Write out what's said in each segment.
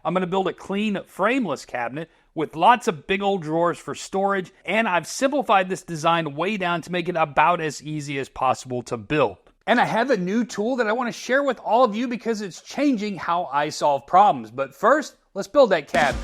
I'm going to build a clean, frameless cabinet with lots of big old drawers for storage, and I've simplified this design way down to make it about as easy as possible to build. And I have a new tool that I want to share with all of you because it's changing how I solve problems. But first, let's build that cabinet.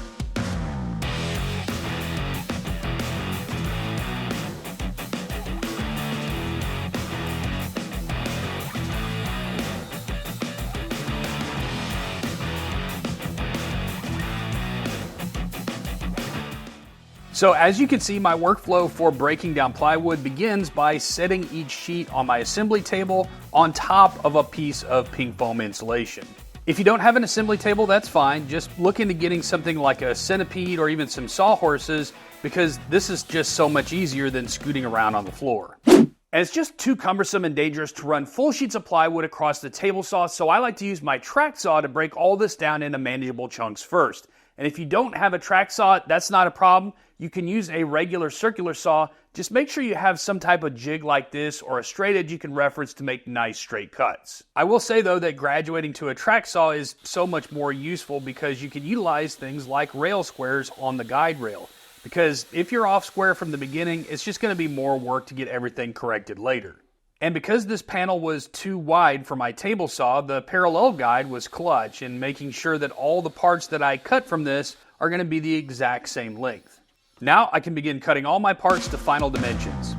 So as you can see, my workflow for breaking down plywood begins by setting each sheet on my assembly table on top of a piece of pink foam insulation. If you don't have an assembly table, that's fine. Just look into getting something like a centipede or even some sawhorses, because this is just so much easier than scooting around on the floor. And it's just too cumbersome and dangerous to run full sheets of plywood across the table saw, so I like to use my track saw to break all this down into manageable chunks first. And if you don't have a track saw, that's not a problem. You can use a regular circular saw. Just make sure you have some type of jig like this or a straight edge you can reference to make nice straight cuts. I will say though that graduating to a track saw is so much more useful because you can utilize things like rail squares on the guide rail. Because if you're off square from the beginning, it's just going to be more work to get everything corrected later. And because this panel was too wide for my table saw, the parallel guide was clutch in making sure that all the parts that I cut from this are going to be the exact same length. Now I can begin cutting all my parts to final dimensions.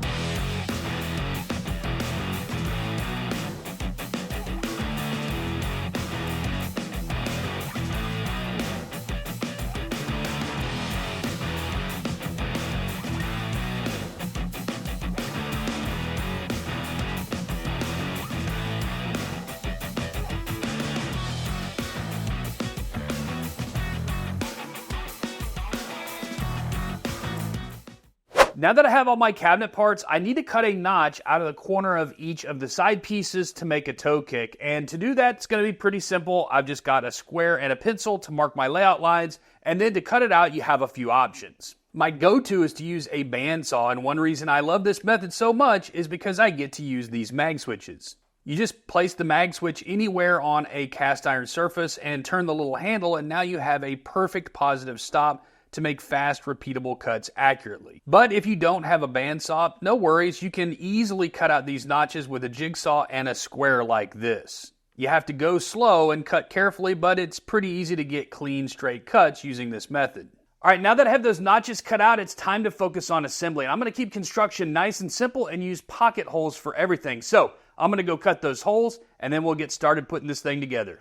Now that I have all my cabinet parts, I need to cut a notch out of the corner of each of the side pieces to make a toe kick. And to do that, it's going to be pretty simple. I've just got a square and a pencil to mark my layout lines. And then to cut it out, you have a few options. My go-to is to use a bandsaw. And one reason I love this method so much is because I get to use these mag switches. You just place the mag switch anywhere on a cast iron surface and turn the little handle, and now you have a perfect positive stop to make fast, repeatable cuts accurately. But if you don't have a bandsaw, no worries, you can easily cut out these notches with a jigsaw and a square like this. You have to go slow and cut carefully, but it's pretty easy to get clean, straight cuts using this method. Alright, now that I have those notches cut out, it's time to focus on assembly. And I'm going to keep construction nice and simple and use pocket holes for everything. So, I'm going to go cut those holes, and then we'll get started putting this thing together.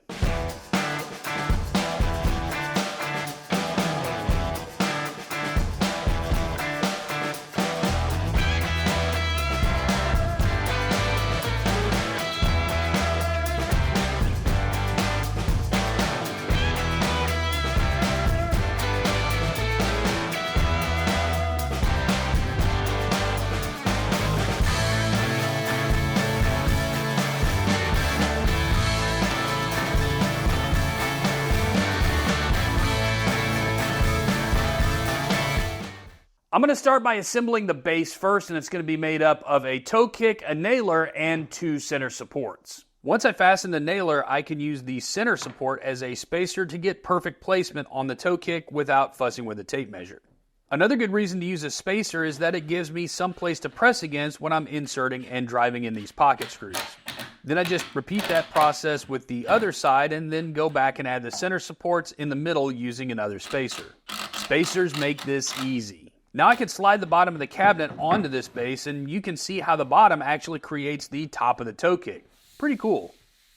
I'm going to start by assembling the base first, and it's going to be made up of a toe kick, a nailer, and 2 center supports. Once I fasten the nailer, I can use the center support as a spacer to get perfect placement on the toe kick without fussing with a tape measure. Another good reason to use a spacer is that it gives me some place to press against when I'm inserting and driving in these pocket screws. Then I just repeat that process with the other side and then go back and add the center supports in the middle using another spacer. Spacers make this easy. Now I can slide the bottom of the cabinet onto this base, and you can see how the bottom actually creates the top of the toe kick. Pretty cool.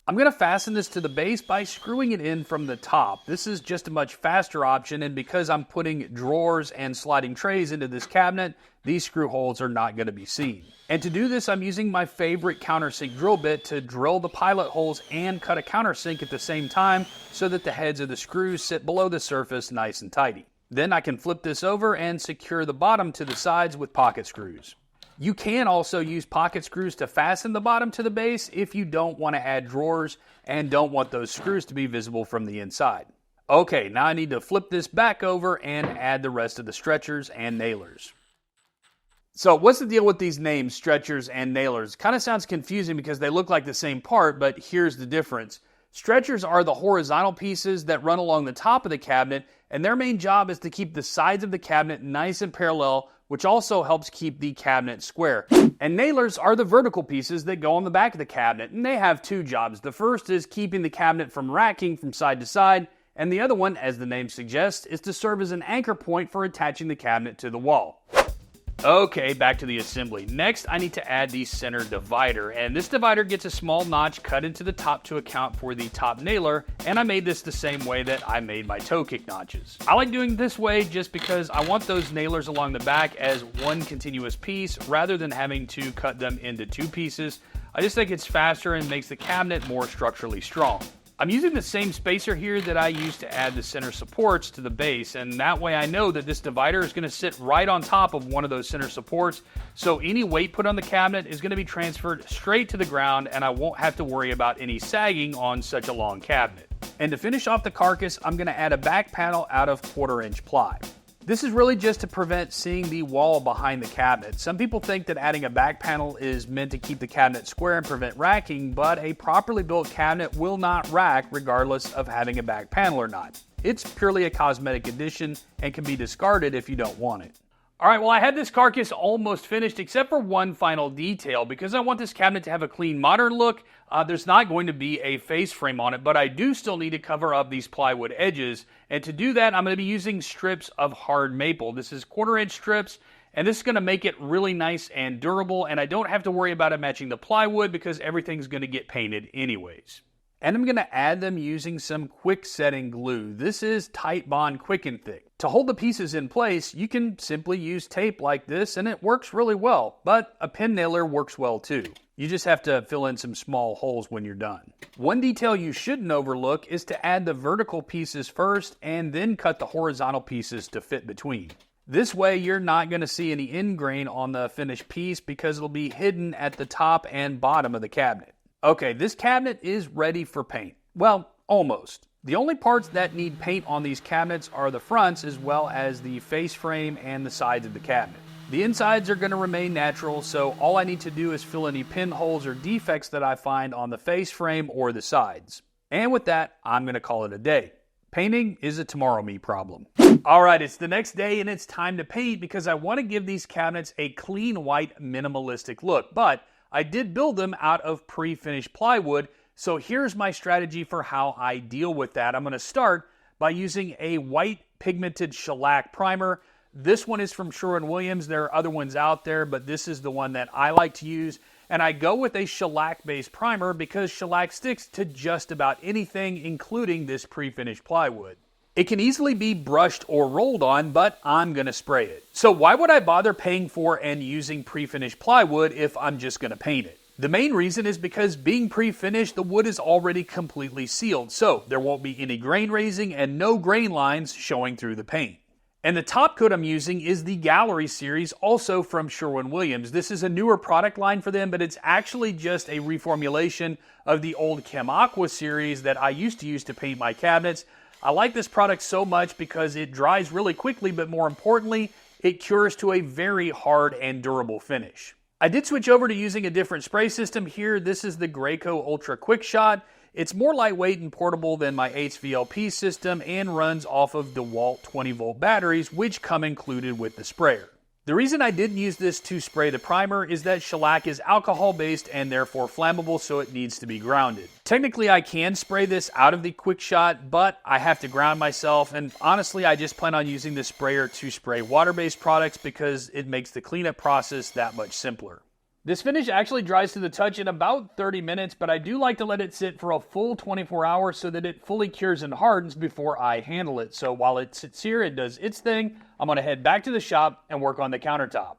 I'm going to fasten this to the base by screwing it in from the top. This is just a much faster option, and because I'm putting drawers and sliding trays into this cabinet, these screw holes are not going to be seen. And to do this, I'm using my favorite countersink drill bit to drill the pilot holes and cut a countersink at the same time so that the heads of the screws sit below the surface nice and tidy. Then I can flip this over and secure the bottom to the sides with pocket screws. You can also use pocket screws to fasten the bottom to the base if you don't want to add drawers and don't want those screws to be visible from the inside. Okay, now I need to flip this back over and add the rest of the stretchers and nailers. So what's the deal with these names, stretchers and nailers? Kind of sounds confusing because they look like the same part, but here's the difference. Stretchers are the horizontal pieces that run along the top of the cabinet, and their main job is to keep the sides of the cabinet nice and parallel, which also helps keep the cabinet square. And nailers are the vertical pieces that go on the back of the cabinet, and they have two jobs. The first is keeping the cabinet from racking from side to side, and the other one, as the name suggests, is to serve as an anchor point for attaching the cabinet to the wall. Okay, back to the assembly. Next, I need to add the center divider, and this divider gets a small notch cut into the top to account for the top nailer, and I made this the same way that I made my toe kick notches. I like doing it this way just because I want those nailers along the back as one continuous piece rather than having to cut them into two pieces. I just think it's faster and makes the cabinet more structurally strong. I'm using the same spacer here that I used to add the center supports to the base, and that way I know that this divider is going to sit right on top of one of those center supports, so any weight put on the cabinet is going to be transferred straight to the ground, and I won't have to worry about any sagging on such a long cabinet. And to finish off the carcass, I'm going to add a back panel out of 1/4-inch ply. This is really just to prevent seeing the wall behind the cabinet. Some people think that adding a back panel is meant to keep the cabinet square and prevent racking, but a properly built cabinet will not rack regardless of having a back panel or not. It's purely a cosmetic addition and can be discarded if you don't want it. Alright, well I had this carcass almost finished except for one final detail. Because I want this cabinet to have a clean modern look, there's not going to be a face frame on it, but I do still need to cover up these plywood edges. And to do that, I'm going to be using strips of hard maple. This is 1/4-inch strips, and this is going to make it really nice and durable, and I don't have to worry about it matching the plywood because everything's going to get painted anyways. And I'm going to add them using some quick setting glue. This is Tight Bond Quick and Thick. To hold the pieces in place, you can simply use tape like this and it works really well, but a pin nailer works well too. You just have to fill in some small holes when you're done. One detail you shouldn't overlook is to add the vertical pieces first and then cut the horizontal pieces to fit between. This way you're not going to see any end grain on the finished piece because it'll be hidden at the top and bottom of the cabinet. Okay, this cabinet is ready for paint. Well, almost. The only parts that need paint on these cabinets are the fronts as well as the face frame and the sides of the cabinet. The insides are going to remain natural, so all I need to do is fill any pinholes or defects that I find on the face frame or the sides. And with that, I'm going to call it a day. Painting is a tomorrow me problem. Alright, it's the next day and it's time to paint because I want to give these cabinets a clean white minimalistic look, but I did build them out of pre-finished plywood, so here's my strategy for how I deal with that. I'm going to start by using a white pigmented shellac primer. This one is from Sherwin-Williams. There are other ones out there, but this is the one that I like to use. And I go with a shellac-based primer because shellac sticks to just about anything, including this pre-finished plywood. It can easily be brushed or rolled on, but I'm going to spray it. So why would I bother paying for and using pre-finished plywood if I'm just going to paint it? The main reason is because being pre-finished, the wood is already completely sealed, so there won't be any grain raising and no grain lines showing through the paint. And the top coat I'm using is the Gallery series, also from Sherwin-Williams. This is a newer product line for them, but it's actually just a reformulation of the old Chem Aqua series that I used to use to paint my cabinets. I like this product so much because it dries really quickly, but more importantly, it cures to a very hard and durable finish. I did switch over to using a different spray system here. This is the Graco Ultra Quick Shot. It's more lightweight and portable than my HVLP system and runs off of DeWalt 20-volt batteries, which come included with the sprayer. The reason I didn't use this to spray the primer is that shellac is alcohol-based and therefore flammable, so it needs to be grounded. Technically, I can spray this out of the Quick Shot, but I have to ground myself, and honestly, I just plan on using this sprayer to spray water-based products because it makes the cleanup process that much simpler. This finish actually dries to the touch in about 30 minutes, but I do like to let it sit for a full 24 hours so that it fully cures and hardens before I handle it. So while it sits here, it does its thing, I'm going to head back to the shop and work on the countertop.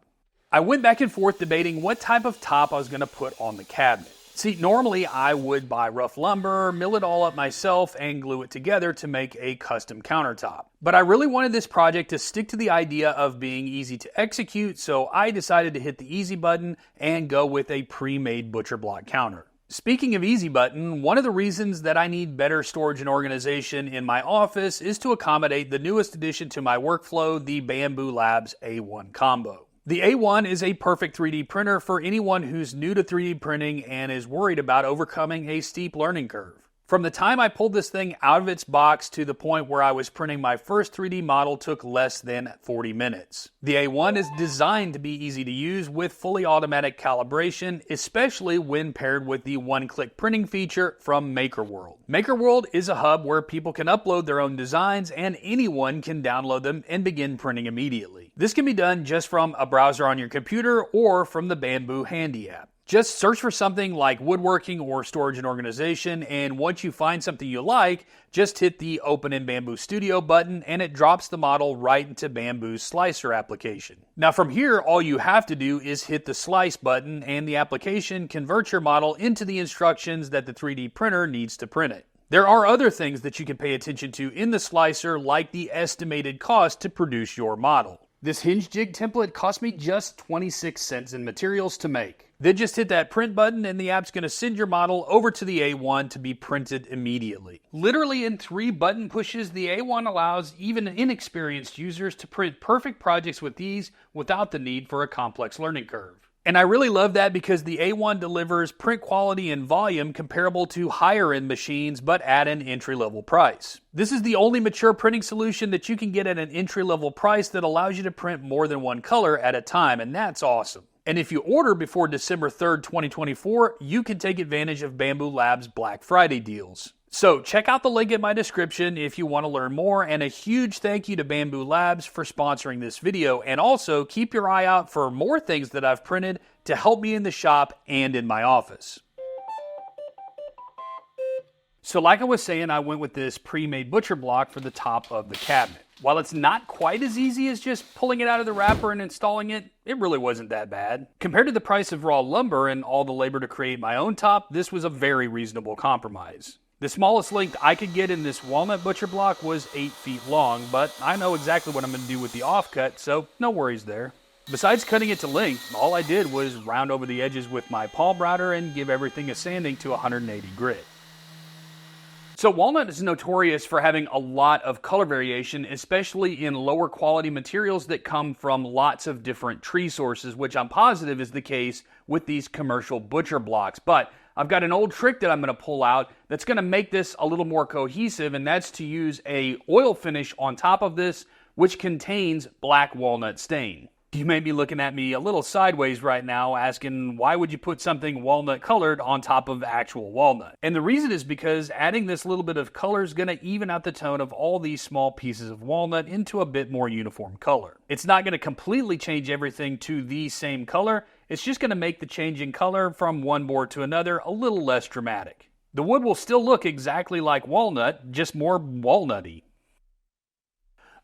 I went back and forth debating what type of top I was going to put on the cabinet. See, normally I would buy rough lumber, mill it all up myself, and glue it together to make a custom countertop. But I really wanted this project to stick to the idea of being easy to execute, so I decided to hit the easy button and go with a pre-made butcher block counter. Speaking of easy button, one of the reasons that I need better storage and organization in my office is to accommodate the newest addition to my workflow, the Bambu Lab's A1 combo. The A1 is a perfect 3D printer for anyone who's new to 3D printing and is worried about overcoming a steep learning curve. From the time I pulled this thing out of its box to the point where I was printing my first 3D model took less than 40 minutes. The A1 is designed to be easy to use with fully automatic calibration, especially when paired with the one-click printing feature from MakerWorld. MakerWorld is a hub where people can upload their own designs and anyone can download them and begin printing immediately. This can be done just from a browser on your computer or from the Bambu Handy app. Just search for something like woodworking or storage and organization, and once you find something you like, just hit the Open in Bambu Studio button and it drops the model right into Bambu's slicer application. Now from here, all you have to do is hit the slice button and the application converts your model into the instructions that the 3D printer needs to print it. There are other things that you can pay attention to in the slicer, like the estimated cost to produce your model. This hinge jig template cost me just 26 cents in materials to make. Then just hit that print button and the app's going to send your model over to the A1 to be printed immediately. Literally in 3 button pushes, the A1 allows even inexperienced users to print perfect projects with ease without the need for a complex learning curve. And I really love that because the A1 delivers print quality and volume comparable to higher end machines but at an entry-level price. This is the only mature printing solution that you can get at an entry-level price that allows you to print more than one color at a time, and that's awesome. And if you order before December 3rd, 2024, you can take advantage of Bambu Lab's Black Friday deals. So check out the link in my description if you want to learn more, and a huge thank you to Bambu Labs for sponsoring this video, and also keep your eye out for more things that I've printed to help me in the shop and in my office. So like I was saying, I went with this pre-made butcher block for the top of the cabinet. While it's not quite as easy as just pulling it out of the wrapper and installing it, it really wasn't that bad. Compared to the price of raw lumber and all the labor to create my own top, this was a very reasonable compromise. The smallest length I could get in this walnut butcher block was 8 feet long, but I know exactly what I'm going to do with the offcut, so no worries there. Besides cutting it to length, all I did was round over the edges with my palm router and give everything a sanding to 180 grit. So walnut is notorious for having a lot of color variation, especially in lower quality materials that come from lots of different tree sources, which I'm positive is the case with these commercial butcher blocks. But I've got an old trick that I'm going to pull out that's going to make this a little more cohesive, and that's to use a oil finish on top of this, which contains black walnut stain. You may be looking at me a little sideways right now asking, why would you put something walnut colored on top of actual walnut? And the reason is because adding this little bit of color is going to even out the tone of all these small pieces of walnut into a bit more uniform color. It's not going to completely change everything to the same color. It's just going to make the change in color from one board to another a little less dramatic. The wood will still look exactly like walnut, just more walnutty.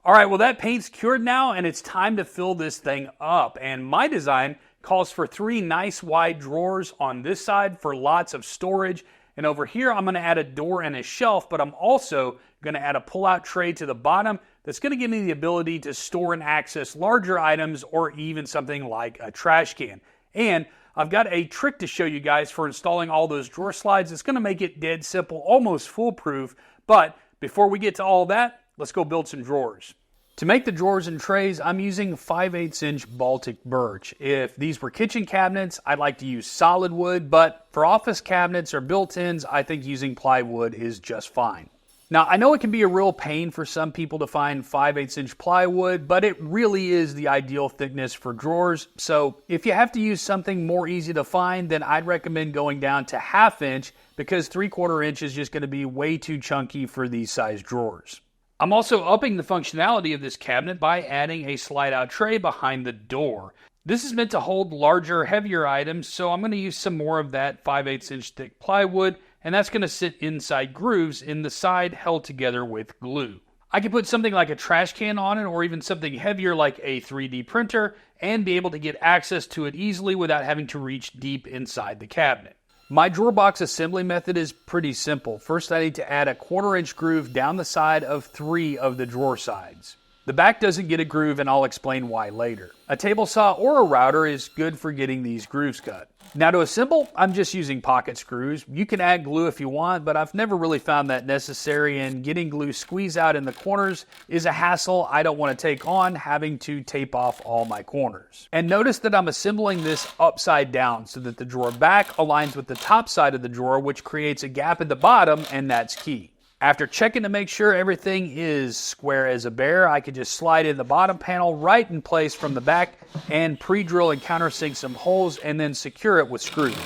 Alright, well that paint's cured now and it's time to fill this thing up. And my design calls for 3 nice wide drawers on this side for lots of storage. And over here I'm going to add a door and a shelf, but I'm also going to add a pull-out tray to the bottom that's going to give me the ability to store and access larger items or even something like a trash can. And I've got a trick to show you guys for installing all those drawer slides. It's going to make it dead simple, almost foolproof. But before we get to all that, let's go build some drawers. To make the drawers and trays, I'm using 5/8 inch Baltic birch. If these were kitchen cabinets, I'd like to use solid wood, but for office cabinets or built-ins, I think using plywood is just fine. Now, I know it can be a real pain for some people to find 5/8 inch plywood, but it really is the ideal thickness for drawers. So if you have to use something more easy to find, then I'd recommend going down to 1/2 inch because 3/4 inch is just going to be way too chunky for these size drawers. I'm also upping the functionality of this cabinet by adding a slide-out tray behind the door. This is meant to hold larger, heavier items, so I'm going to use some more of that 5/8 inch thick plywood, and that's going to sit inside grooves in the side held together with glue. I could put something like a trash can on it or even something heavier like a 3D printer and be able to get access to it easily without having to reach deep inside the cabinet. My drawer box assembly method is pretty simple. First, I need to add a 1/4 inch groove down the side of 3 of the drawer sides. The The back doesn't get a groove, and I'll explain why later. A table saw or a router is good for getting these grooves cut. Now to assemble, I'm just using pocket screws. You can add glue if you want, but I've never really found that necessary, and getting glue squeezed out in the corners is a hassle I don't want to take on, having to tape off all my corners. And notice that I'm assembling this upside down so that the drawer back aligns with the top side of the drawer, which creates a gap at the bottom, and that's key. After checking to make sure everything is square as a bear, I can just slide in the bottom panel right in place from the back and pre-drill and countersink some holes and then secure it with screws.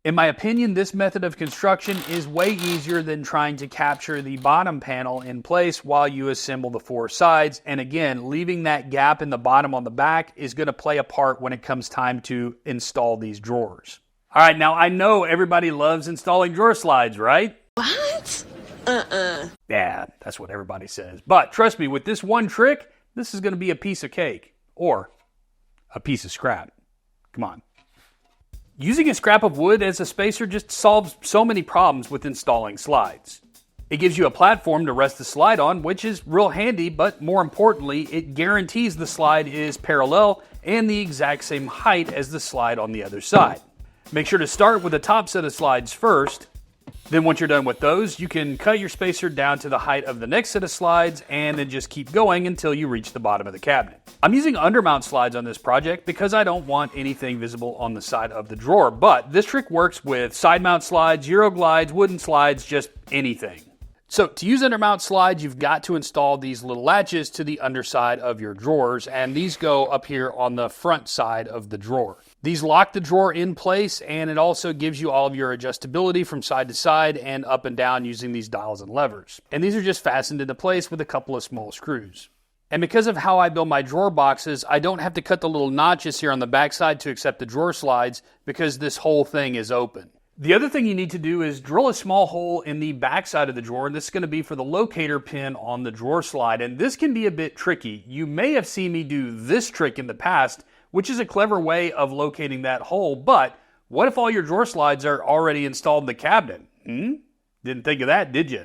In my opinion, this method of construction is way easier than trying to capture the bottom panel in place while you assemble the four sides. And again, leaving that gap in the bottom on the back is going to play a part when it comes time to install these drawers. All right, now I know everybody loves installing drawer slides, right? What? Yeah, that's what everybody says. But trust me, with this one trick, this is going to be a piece of cake. Or a piece of scrap. Come on. Using a scrap of wood as a spacer just solves so many problems with installing slides. It gives you a platform to rest the slide on, which is real handy, but more importantly, it guarantees the slide is parallel and the exact same height as the slide on the other side. Make sure to start with the top set of slides first. Then once you're done with those, you can cut your spacer down to the height of the next set of slides and then just keep going until you reach the bottom of the cabinet. I'm using undermount slides on this project because I don't want anything visible on the side of the drawer, but this trick works with side mount slides, Euro glides, wooden slides, just anything. So to use undermount slides, you've got to install these little latches to the underside of your drawers, and these go up here on the front side of the drawer. These lock the drawer in place, and it also gives you all of your adjustability from side to side and up and down using these dials and levers. And these are just fastened into place with a couple of small screws. And because of how I build my drawer boxes, I don't have to cut the little notches here on the backside to accept the drawer slides because this whole thing is open. The other thing you need to do is drill a small hole in the back side of the drawer, and this is going to be for the locator pin on the drawer slide, and this can be a bit tricky. You may have seen me do this trick in the past, which is a clever way of locating that hole, but what if all your drawer slides are already installed in the cabinet? Didn't think of that, did you?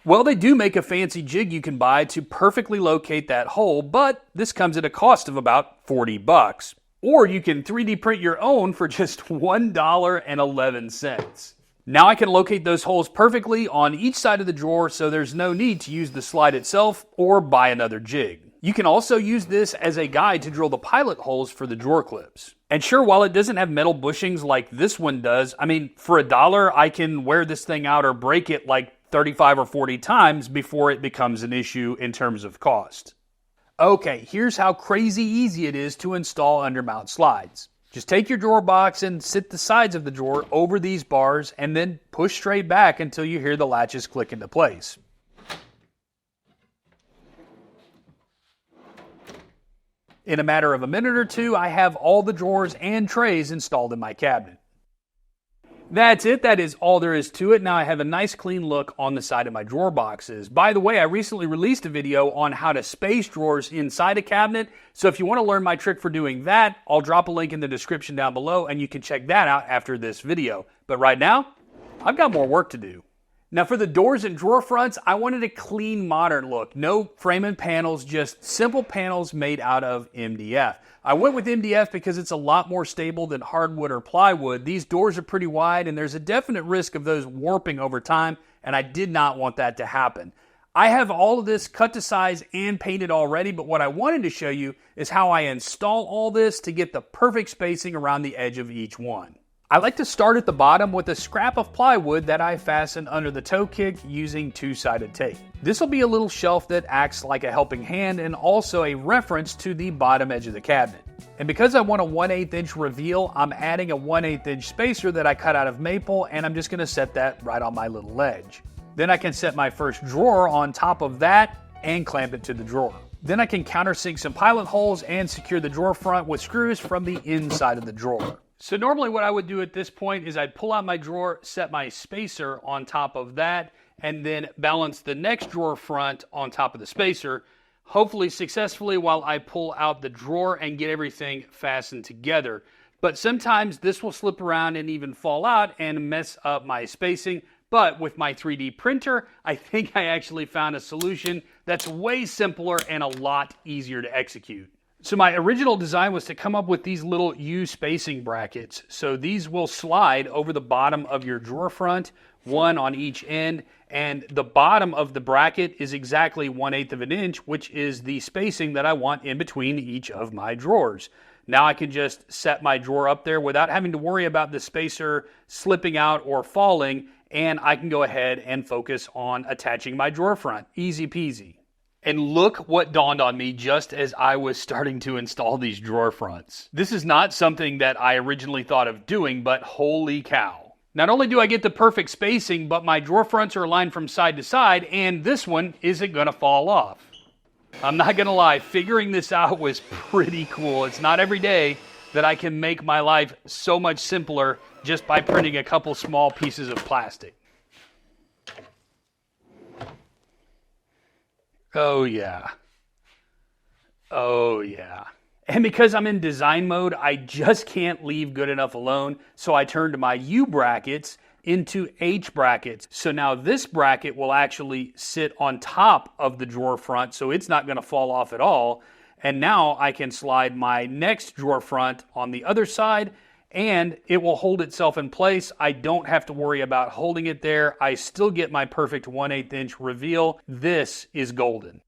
Well, they do make a fancy jig you can buy to perfectly locate that hole, but this comes at a cost of about $40. Or you can 3D print your own for just $1.11. Now I can locate those holes perfectly on each side of the drawer, so there's no need to use the slide itself or buy another jig. You can also use this as a guide to drill the pilot holes for the drawer clips. And sure, while it doesn't have metal bushings like this one does, I mean, for $1, I can wear this thing out or break it like 35 or 40 times before it becomes an issue in terms of cost. Okay, here's how crazy easy it is to install undermount slides. Just take your drawer box and sit the sides of the drawer over these bars and then push straight back until you hear the latches click into place. In a matter of a minute or two, I have all the drawers and trays installed in my cabinet. That's it. That is all there is to it. Now I have a nice clean look on the side of my drawer boxes. By the way, I recently released a video on how to space drawers inside a cabinet. So if you want to learn my trick for doing that, I'll drop a link in the description down below and you can check that out after this video. But right now, I've got more work to do. Now for the doors and drawer fronts, I wanted a clean, modern look. No frame and panels, just simple panels made out of MDF. I went with MDF because it's a lot more stable than hardwood or plywood. These doors are pretty wide and there's a definite risk of those warping over time, and I did not want that to happen. I have all of this cut to size and painted already, but what I wanted to show you is how I install all this to get the perfect spacing around the edge of each one. I like to start at the bottom with a scrap of plywood that I fasten under the toe kick using two-sided tape. This will be a little shelf that acts like a helping hand and also a reference to the bottom edge of the cabinet. And because I want a 1/8 inch reveal, I'm adding a 1/8 inch spacer that I cut out of maple, and I'm just going to set that right on my little ledge. Then I can set my first drawer on top of that and clamp it to the drawer. Then I can countersink some pilot holes and secure the drawer front with screws from the inside of the drawer. So normally what I would do at this point is I'd pull out my drawer, set my spacer on top of that, and then balance the next drawer front on top of the spacer, hopefully successfully while I pull out the drawer and get everything fastened together. But sometimes this will slip around and even fall out and mess up my spacing. But with my 3D printer, I think I actually found a solution that's way simpler and a lot easier to execute. So my original design was to come up with these little U spacing brackets. So these will slide over the bottom of your drawer front, one on each end, and the bottom of the bracket is exactly 1/8 of an inch, which is the spacing that I want in between each of my drawers. Now I can just set my drawer up there without having to worry about the spacer slipping out or falling, and I can go ahead and focus on attaching my drawer front. Easy peasy. And look what dawned on me just as I was starting to install these drawer fronts. This is not something that I originally thought of doing, but holy cow. Not only do I get the perfect spacing, but my drawer fronts are aligned from side to side, and this one isn't gonna fall off. I'm not gonna lie, figuring this out was pretty cool. It's not every day that I can make my life so much simpler just by printing a couple small pieces of plastic. Oh yeah. Oh yeah. And because I'm in design mode, I just can't leave good enough alone, so I turned my U brackets into H brackets. So now this bracket will actually sit on top of the drawer front, so it's not gonna fall off at all. And now I can slide my next drawer front on the other side, and it will hold itself in place. I don't have to worry about holding it there. I still get my perfect 1/8 inch reveal. This is golden.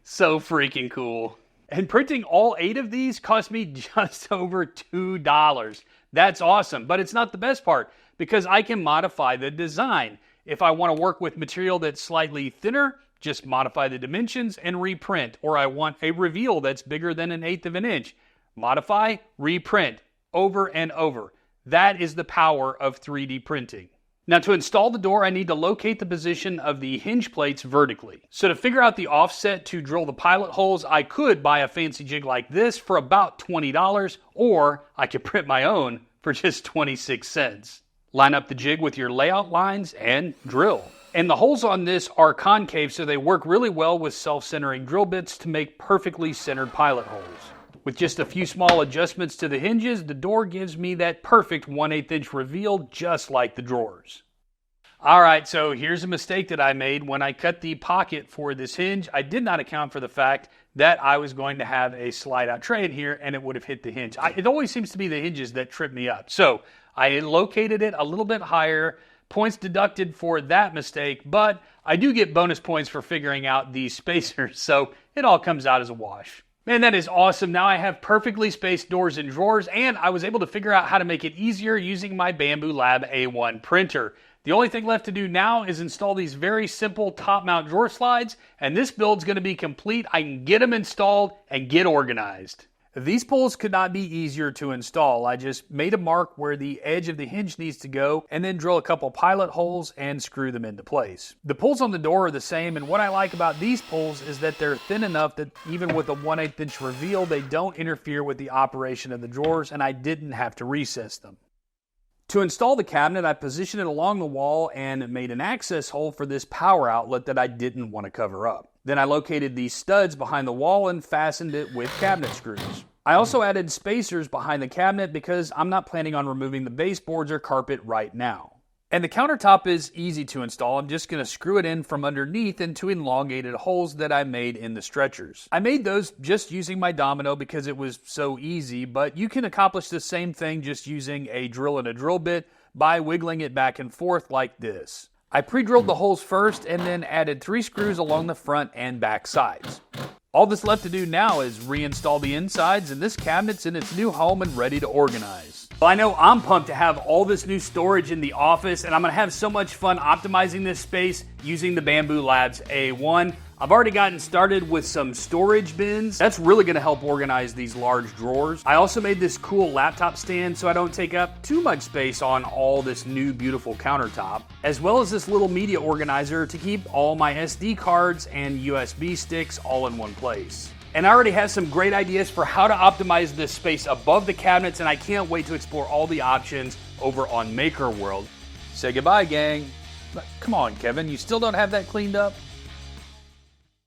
So freaking cool. And printing all 8 of these cost me just over $2. That's awesome, but it's not the best part because I can modify the design. If I want to work with material that's slightly thinner, just modify the dimensions and reprint. Or I want a reveal that's bigger than 1/8 of an inch. Modify, reprint, over and over. That is the power of 3D printing. Now to install the door, I need to locate the position of the hinge plates vertically. So to figure out the offset to drill the pilot holes, I could buy a fancy jig like this for about $20, or I could print my own for just 26 cents. Line up the jig with your layout lines and drill. And the holes on this are concave, so they work really well with self-centering drill bits to make perfectly centered pilot holes. With just a few small adjustments to the hinges, the door gives me that perfect 1/8 inch reveal, just like the drawers. All right, so here's a mistake that I made. When I cut the pocket for this hinge, I did not account for the fact that I was going to have a slide out tray in here and it would have hit the hinge. It always seems to be the hinges that trip me up. So I located it a little bit higher. Points deducted for that mistake, but I do get bonus points for figuring out these spacers, so it all comes out as a wash. Man, that is awesome. Now I have perfectly spaced doors and drawers, and I was able to figure out how to make it easier using my Bambu Lab A1 printer. The only thing left to do now is install these very simple top mount drawer slides, and this build's going to be complete. I can get them installed and get organized. These pulls could not be easier to install. I just made a mark where the edge of the hinge needs to go and then drill a couple pilot holes and screw them into place. The pulls on the door are the same, and what I like about these pulls is that they're thin enough that even with a 1/8 inch reveal, they don't interfere with the operation of the drawers, and I didn't have to recess them. To install the cabinet, I positioned it along the wall and made an access hole for this power outlet that I didn't want to cover up. Then I located these studs behind the wall and fastened it with cabinet screws. I also added spacers behind the cabinet because I'm not planning on removing the baseboards or carpet right now. And the countertop is easy to install. I'm just going to screw it in from underneath into elongated holes that I made in the stretchers. I made those just using my domino because it was so easy, but you can accomplish the same thing just using a drill and a drill bit by wiggling it back and forth like this. I pre-drilled the holes first and then added 3 screws along the front and back sides. All that's left to do now is reinstall the insides, and this cabinet's in its new home and ready to organize. Well, I know I'm pumped to have all this new storage in the office, and I'm going to have so much fun optimizing this space using the Bambu Labs A1. I've already gotten started with some storage bins. That's really going to help organize these large drawers. I also made this cool laptop stand so I don't take up too much space on all this new beautiful countertop, as well as this little media organizer to keep all my SD cards and USB sticks all in one place. And I already have some great ideas for how to optimize this space above the cabinets, and I can't wait to explore all the options over on Maker World. Say goodbye, gang. Come on, Kevin, you still don't have that cleaned up?